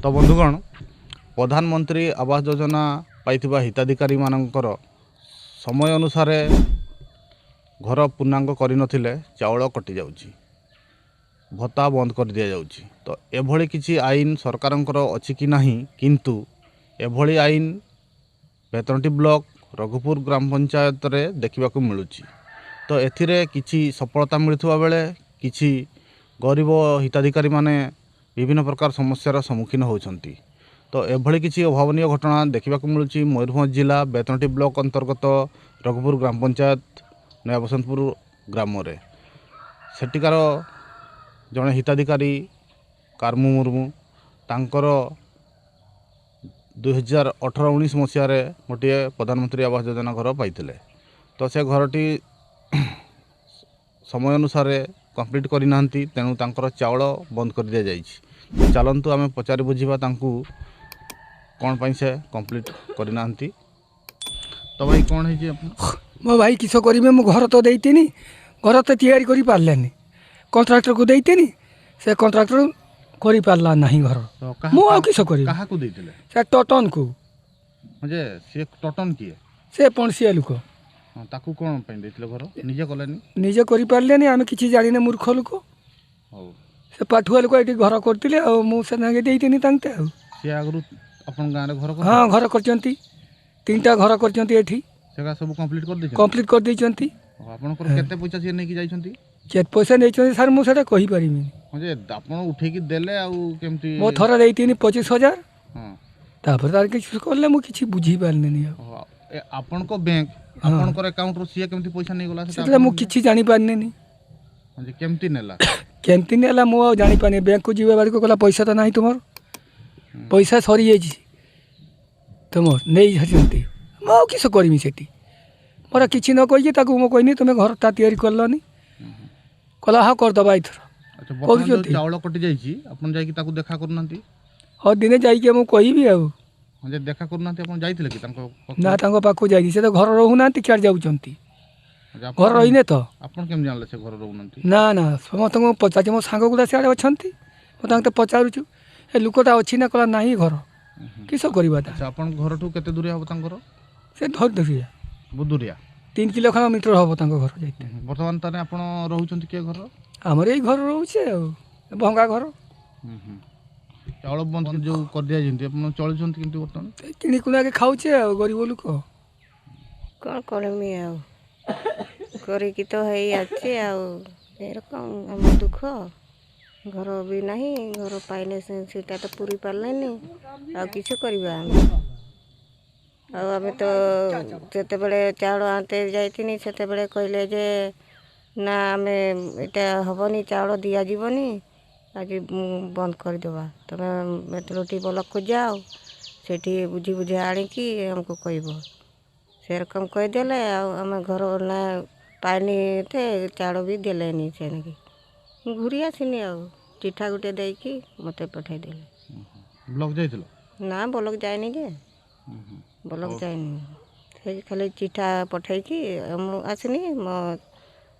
तो बंधुगण प्रधानमंत्री आवास योजना पाइथिबा हिताधिकारी मानकर समय अनुसार घर पूर्णांग करनथिले चाउल कटि जाउची भत्ता बंद कर दिया जाउची। तो एभली किछि आईन सरकारंकर अछि कि नाही, किंतु एभली आईन बेतनटी ब्लॉक रघुपुर ग्राम पंचायत रे देखिबा को मिलुची। तो एथिरे किछि सफलता मिलुथुवा बेले किछि गरीब हिताधिकारी माने विभिन्न प्रकार समस्यार सम्मुखीन होउछंती। तो एभली किछि अभावनीय घटना देखिबा को मिलुची मयूरभंज जिला बेतनटी ब्लॉक अंतर्गत रघुपुर ग्राम पंचायत नया बसंतपुर ग्राम रे। सेटिकार जड़े हिताधिकारी कार्मु मुर्मू तांकर 2018-19 मसीह गोटे प्रधानमंत्री आवास योजना घर पाइथिले। तो से घरटी समय अनुसार कंप्लीट करना, तेणु तांकर चाउल बंद कर दिया जाइछि। चलंतु आमे पचारि बुझिबा तांकू कौन पाई से कंप्लीट करना। तो भाई कौन है मो भाई किस करी मो घर तो देतीनी, घर तो तैयारी करी पारलेनी, कॉन्ट्रैक्टर को देतीनी, से कॉन्ट्रैक्टर करी पारला नहीं घर। तो मो आ किस करी कहा को देतिले? से टटन को। म्हणजे से टटन किए? से पणसिया लोक। हां ताकू कोन पई देतिले घर? निजे कलेनी? निजे करी पारलेनी, आमे किछि जानिने मूर्ख लोक। हो से पाठुआ लोक एठी घर करतिले आ मो से नागे देतीनी तांते आ। से आगरु अपन गां रे घर कर? हां घर करचंती, 3टा घर करचंती एठी। सेगा सब कंप्लीट कर दै? कंप्लीट कर दैचंती। आपन को केते पैसा से नै कि जाइछंती? केत पैसा नेचंती सर मो सेटा कहि परिमी। म्हणजे आपन उठे कि देले आ केमती? मो थरा देतीनी 25,000। हां तापर तार किछि करले मो किछि बुझी पारलेनी आ। आपन को बैंक आपन को अकाउंट रो सिया केमती पैसा नै गला? सेटा मो किछि जानि पारनेनी। म्हणजे केमती नेला? केमती नेला मो जानि पाने। बैंक को जीवे बारी को कहला पैसा तो नाही तुमर, पैसा सरी जाइछि तुम नहीं हजंती। मो किस करमी सेठी मोर किछि न कहि ताकू मो कहनी तुमे घर ता तैयारी करलनी, कहला हा कर दबा इथर। अच्छा बर्तमान जो चाउल कटि जाइछि आपन जाई कि ताकू देखा करनांती? ह दिने जाई के मो कहिबी आ। म्हणजे देखा करनांती आपन जाइथिले कि तांको? ना तांको पाखु जाई से तो घर रहू नांती, क्यार जाउचंती घर रहिने तो। आपन केम जानले से घर रहू नांती? ना ना समस्त को पचाचे मो सांग गुला सियाडे अछंती, मो तांते पचारुछु ए लुकोटा अछि ना, कहला नाही घर किस करबा ता। अच्छा आपन घर ठू केते दूरिया हो तांकर? से धर धरिया बुदुरिया 3 किलोमीटर हबो तांको घर जाइते। वर्तमान ताने आपन रहउचंती के घर? हमर एई घर रहउछे भंगा घर। चाउल बंद जो कर दिया जंती आपन चलुचंती किंतु वर्तमान किणी कुना के खाउछे आ गरीब लोक कौन करमी आ करी की तो है अच्छे आ एरकम हम दुख घर भी नहीं, घर पाइले सेटा तो पूरी पारलेनी आ किछ करबा आमे तो जते बेले चाउल आनते जाइतिनी सेते बेले कहले जे ना आमे एटा हबनी चाउल दिया जीवनी, आज बंद कर देबा, तमे मेट्रोटी ब्लॉक को जाओ सेठी बुझी बुझी आनिकी हमको कहबो। से रकम कह देले आमे घर ना पानी थे चाउल भी देलेनी से नाकी घुरी आसिनी आ चिठा गुटे देकी मते पठाई देले। ब्लॉक जाइथिलो? ना ब्लॉक जायनी जे ब्लॉक जायनी, से खाली चिठा पठाई कि हम आसिनी मो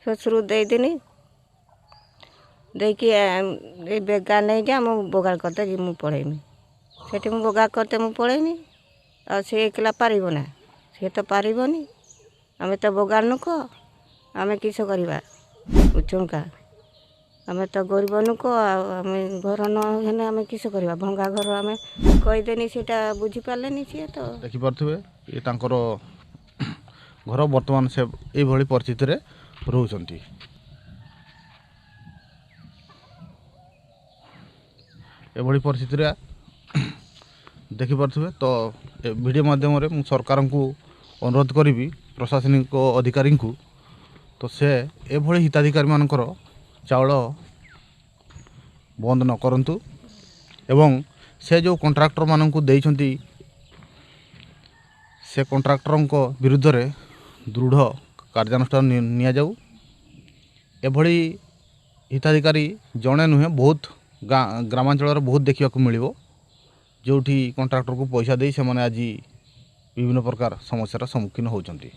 ससुर दे देनी देकी ए बेगा नहीं जा मु बोगाड़ करते जी मु पढ़ेमी सेठी मु बोगाड़ करते मु पढ़ेमी आ से एकला पारिबो ना, से तो पारिबोनी। आमे तो बोगाड़ नुक आमे किस करबा उचुका, आमे तो गरीब नुक आमे घर न हेने आमे किस करबा भंगा घर आमे कहि देनी सेटा बुझी पारलेनी। से तो देखि परथबे ये तांकर घर वर्तमान से ए भली परिस्थिति रे रहउचंती। ए भली परिस्थिति रे देखि परथबे। तो वीडियो माध्यम रे मु सरकार को अनुरोध करी प्रशासनिक अधिकारी को, तो से ए भली हिताधिकारी मानकर चाउल बंद न करंतु एवं से जो कॉन्ट्रैक्टर मानक देइछंती से कॉन्ट्रैक्टर को विरुद्ध रे दृढ़ कार्यानुष्ठान निया जाऊ। एभली हिताधिकारी जड़े नुहे बहुत ग्रामांचल बहुत देखा मिल जो कॉन्ट्रैक्टर को पैसा दे से आज विभिन्न प्रकार समस्यार सम्मुखीन होती।